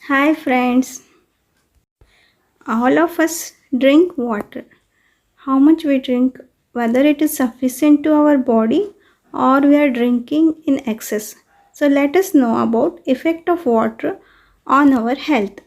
Hi friends, all of us drink water. How much we drink, whether it is sufficient to our body or we are drinking in excess. So let us know about effect of water on our health.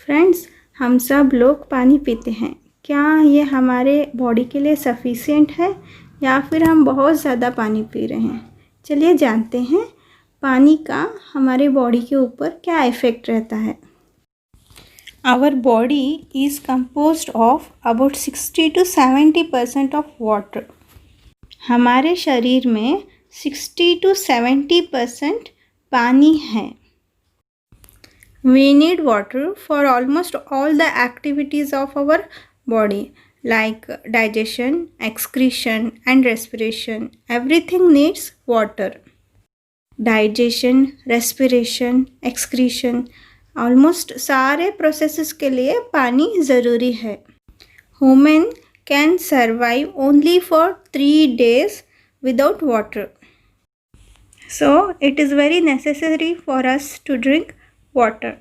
Friends, हम सब लोग पानी पीते हैं. क्या ये हमारे body के लिए सफिशिएंट है या फिर हम बहुत ज़्यादा पानी पी रहे हैं? चलिए जानते हैं पानी का हमारे बॉडी के ऊपर क्या इफ़ेक्ट रहता है. Our body is composed of about 60 to 70% of water. हमारे शरीर में 60 to 70% पानी है. We need water for almost all the activities of our body like digestion, excretion and respiration. Everything needs water. Digestion, respiration, excretion, almost सारे processes के लिए पानी ज़रूरी है. Human can survive only for 3 days without water. So it is very necessary for us to drink water.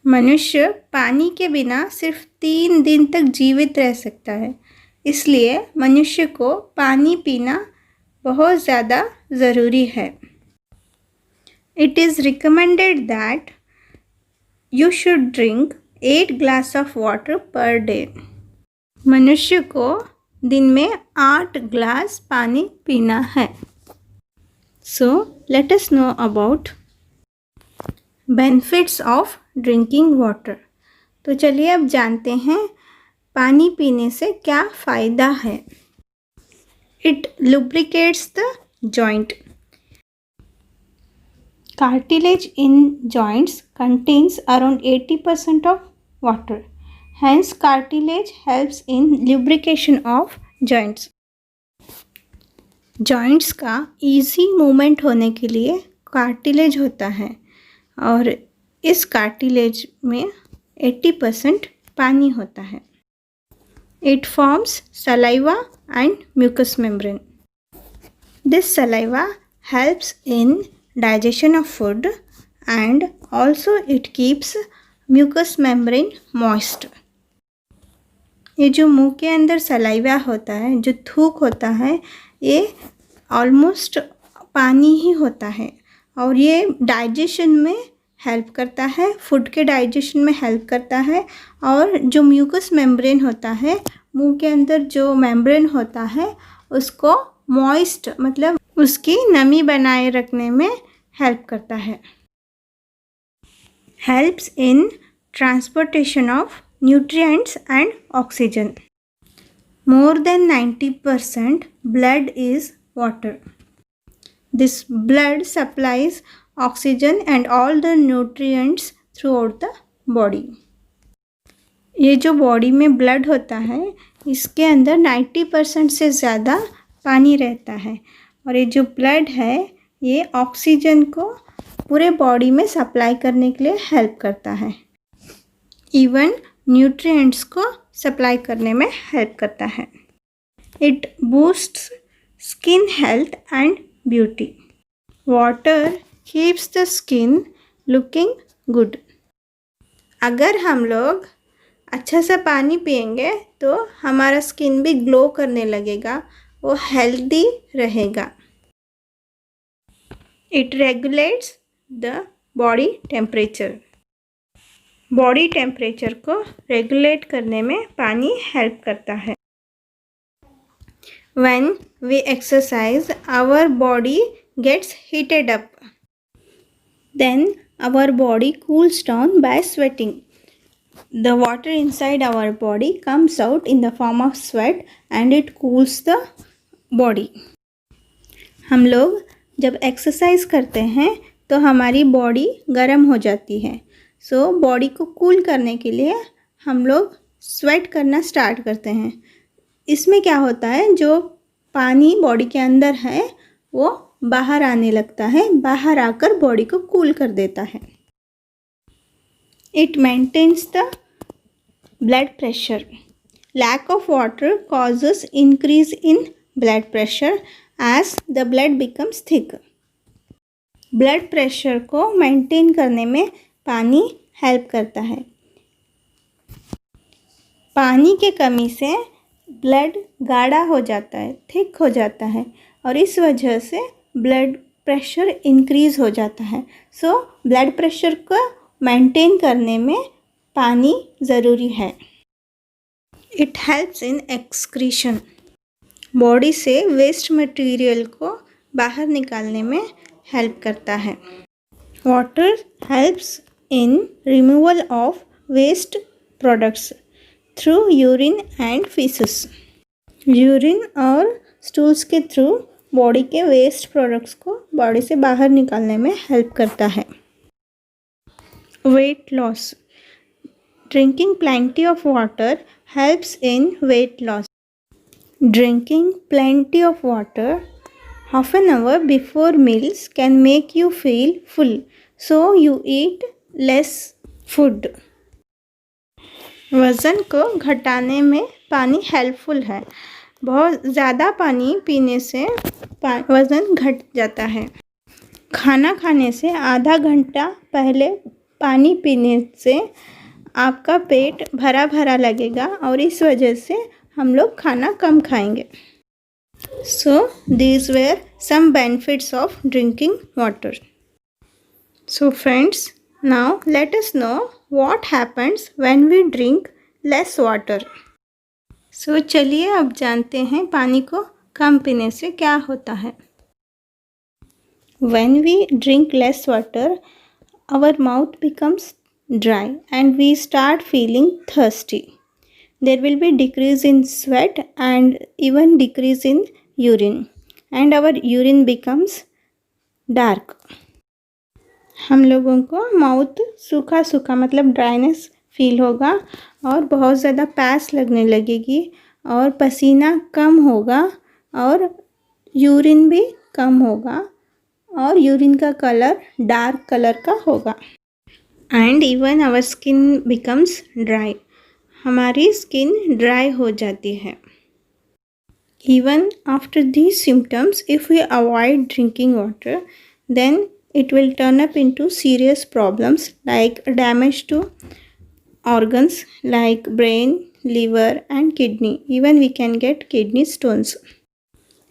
मनुष्य पानी के बिना सिर्फ 3 दिन तक जीवित रह सकता है. इसलिए मनुष्य को पानी पीना बहुत ज़्यादा ज़रूरी है. It is recommended that You should drink 8 glass of water per day. मनुष्य को दिन में 8 ग्लास पानी पीना है. So let us know about benefits of drinking water. तो चलिए अब जानते हैं पानी पीने से क्या फ़ायदा है. It lubricates the joint. Cartilage in joints contains around 80% of water. Hence, cartilage helps in lubrication of joints. Joints का easy movement होने के लिए cartilage होता है और इस cartilage में 80% पानी होता है. It forms saliva and mucous membrane. This saliva helps in digestion of food and also it keeps mucous membrane moist. ये जो मुंह के अंदर सलाइवा होता है, जो थूक होता है, ये ऑलमोस्ट पानी ही होता है और ये डाइजेशन में हेल्प करता है, फूड के डाइजेशन में हेल्प करता है. और जो म्यूकस मेम्ब्रेन होता है, मुंह के अंदर जो मेम्ब्रेन होता है उसको मॉइस्ट मतलब उसकी नमी बनाए रखने में हेल्प करता है. Helps in transportation of nutrients and oxygen. More than 90% blood is water. This blood supplies oxygen and all the nutrients through out the body. ये जो बॉडी में ब्लड होता है इसके अंदर 90% से ज़्यादा पानी रहता है और ये जो ब्लड है ये ऑक्सीजन को पूरे बॉडी में सप्लाई करने के लिए हेल्प करता है. इवन न्यूट्रिएंट्स को सप्लाई करने में हेल्प करता है. It boosts skin health and beauty. Water keeps the skin looking good. अगर हम लोग अच्छा सा पानी पिएंगे तो हमारा स्किन भी ग्लो करने लगेगा, वो हेल्दी रहेगा. It regulates the body temperature. Body temperature को रेगुलेट करने में पानी हेल्प करता है. When we exercise, our body gets heated up. Then our body cools down by sweating. The water inside our body comes out in the form of sweat and it cools the body. हम लोग जब exercise करते हैं तो हमारी body गर्म हो जाती है. सो बॉडी को कूल करने के लिए हम लोग स्वेट करना स्टार्ट करते हैं. इसमें क्या होता है, जो पानी बॉडी के अंदर है वो बाहर आने लगता है, बाहर आकर बॉडी को कूल कर देता है. It maintains the blood pressure. Lack of water causes increase in blood pressure as the blood becomes thick. Blood pressure को मेंटेन करने में पानी हेल्प करता है। पानी के कमी से ब्लड गाढ़ा हो जाता है, थिक हो जाता है और इस वजह से ब्लड प्रेशर इंक्रीज़ हो जाता है। सो ब्लड प्रेशर को मेंटेन करने में पानी ज़रूरी है। It helps in excretion, body से वेस्ट मटेरियल को बाहर निकालने में हेल्प करता है। Water helps in removal of waste products through urine and faeces. Urine और स्टूल्स के थ्रू बॉडी के वेस्ट प्रोडक्ट्स को बॉडी से बाहर निकालने में हेल्प करता है। Weight loss, drinking plenty of water helps in weight loss. Drinking plenty of water half an hour before meals can make you feel full, so you eat less food. वज़न को घटाने में पानी हेल्पफुल है। बहुत ज़्यादा पानी पीने से वज़न घट जाता है। खाना खाने से आधा घंटा पहले पानी पीने से आपका पेट भरा भरा लगेगा और इस वजह से हम लोग खाना कम खाएंगे। So these were some benefits of drinking water. So friends, now let us know what happens when we drink less water. So चलिए अब जानते हैं पानी को कम पीने से क्या होता है। When we drink less water, our mouth becomes dry and we start feeling thirsty. There will be decrease in sweat and even decrease in urine and our urine becomes dark. हम लोगों को माउथ सूखा सूखा मतलब dryness feel होगा और बहुत ज़्यादा प्यास लगने लगेगी और पसीना कम होगा और यूरिन भी कम होगा और यूरिन का कलर डार्क कलर का होगा। And even our skin becomes dry, हमारी स्किन ड्राई हो जाती है। Even after these symptoms if we avoid drinking water then it will turn up into serious problems like damage to organs like brain, liver and kidney. Even we can get kidney stones,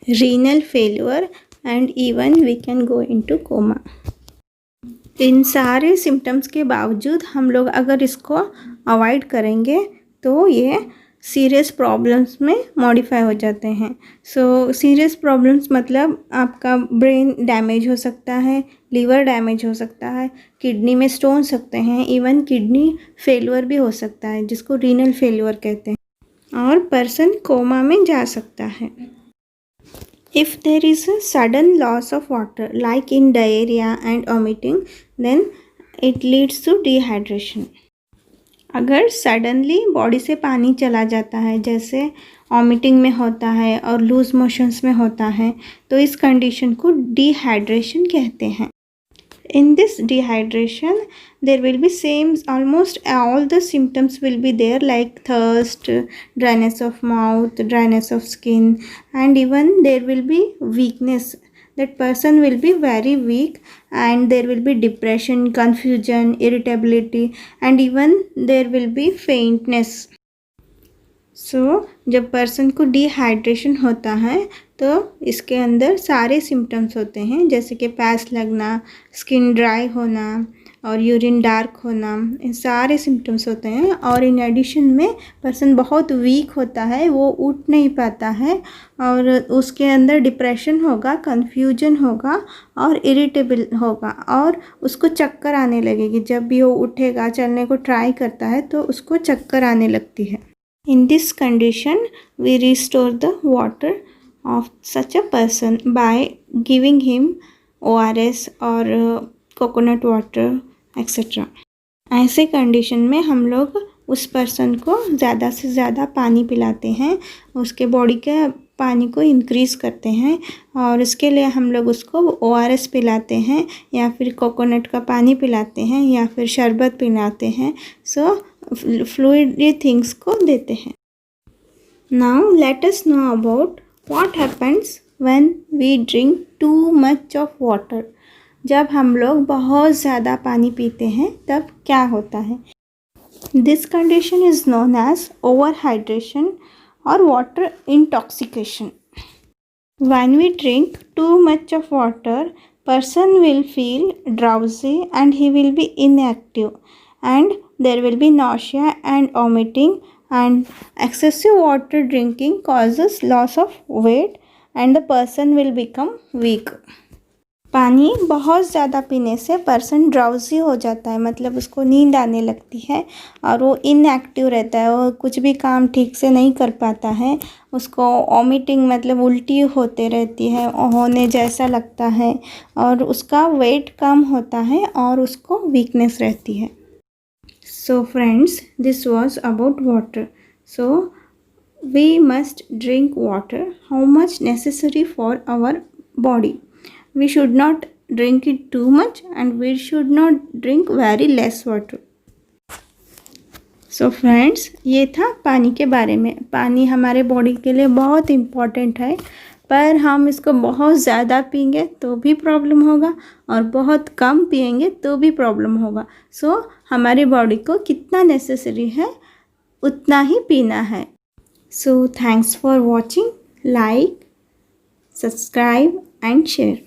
renal failure and even we can go into coma. इन सारे symptoms के बावजूद हम लोग अगर इसको avoid करेंगे तो ये सीरियस प्रॉब्लम्स में मॉडिफाई हो जाते हैं। सो सीरियस प्रॉब्लम्स मतलब आपका ब्रेन डैमेज हो सकता है, लीवर डैमेज हो सकता है, किडनी में स्टोन सकते हैं, इवन किडनी फेलियर भी हो सकता है जिसको रीनल फेलियर कहते हैं और पर्सन कोमा में जा सकता है। If there is a sudden loss of water like in diarrhea and vomiting then it leads to dehydration. अगर सडनली बॉडी से पानी चला जाता है जैसे वॉमिटिंग में होता है और लूज मोशंस में होता है तो इस कंडीशन को डिहाइड्रेशन कहते हैं। In this dehydration there will be same almost all the symptoms will be there like thirst, dryness of mouth, dryness of skin and even there will be weakness. That person will be very weak and there will be depression, confusion, irritability and even there will be faintness. जब person को dehydration होता है तो इसके अंदर सारे symptoms होते हैं जैसे कि प्यास लगना, स्किन ड्राई होना और यूरिन डार्क होना, इन सारे सिम्टम्स होते हैं और इन एडिशन में पर्सन बहुत वीक होता है, वो उठ नहीं पाता है और उसके अंदर डिप्रेशन होगा, कन्फ्यूजन होगा और इरिटेबल होगा और उसको चक्कर आने लगेगी। जब भी वो उठेगा, चलने को ट्राई करता है तो उसको चक्कर आने लगती है। In this condition, we restore the water of such a person by giving him ORS or coconut water etc. ऐसे कंडीशन में हम लोग उस पर्सन को ज़्यादा से ज़्यादा पानी पिलाते हैं, उसके बॉडी के पानी को इंक्रीज़ करते हैं और इसके लिए हम लोग उसको ORS पिलाते हैं या फिर कोकोनट का पानी पिलाते हैं या फिर शरबत पिलाते हैं। फ्लूइडी थिंग्स को देते हैं। Now let us know about what happens when we drink too much of water. जब हम लोग बहुत ज़्यादा पानी पीते हैं तब क्या होता है? This condition is known as over hydration और water intoxication. When we drink too much of water, person will feel drowsy and he will be inactive, and there will be nausea and vomiting, and excessive water drinking causes loss of weight and the person will become weak. पानी बहुत ज़्यादा पीने से person drowsy हो जाता है, मतलब उसको नींद आने लगती है और वो इनएक्टिव रहता है, वो कुछ भी काम ठीक से नहीं कर पाता है, उसको वॉमिटिंग मतलब उल्टी होते रहती है, होने जैसा लगता है और उसका वेट कम होता है और उसको वीकनेस रहती है. So friends, this was about water. So we must drink water how much necessary for our body. We should not drink it too much and we should not drink very less water. So friends, ये था पानी के बारे में. पानी हमारे body के लिए बहुत इम्पॉर्टेंट है, पर हम इसको बहुत ज़्यादा पिएंगे तो भी प्रॉब्लम होगा और बहुत कम पिएंगे तो भी प्रॉब्लम होगा. सो हमारी बॉडी को कितना नेसेसरी है उतना ही पीना है. So thanks for watching. Like, subscribe and share.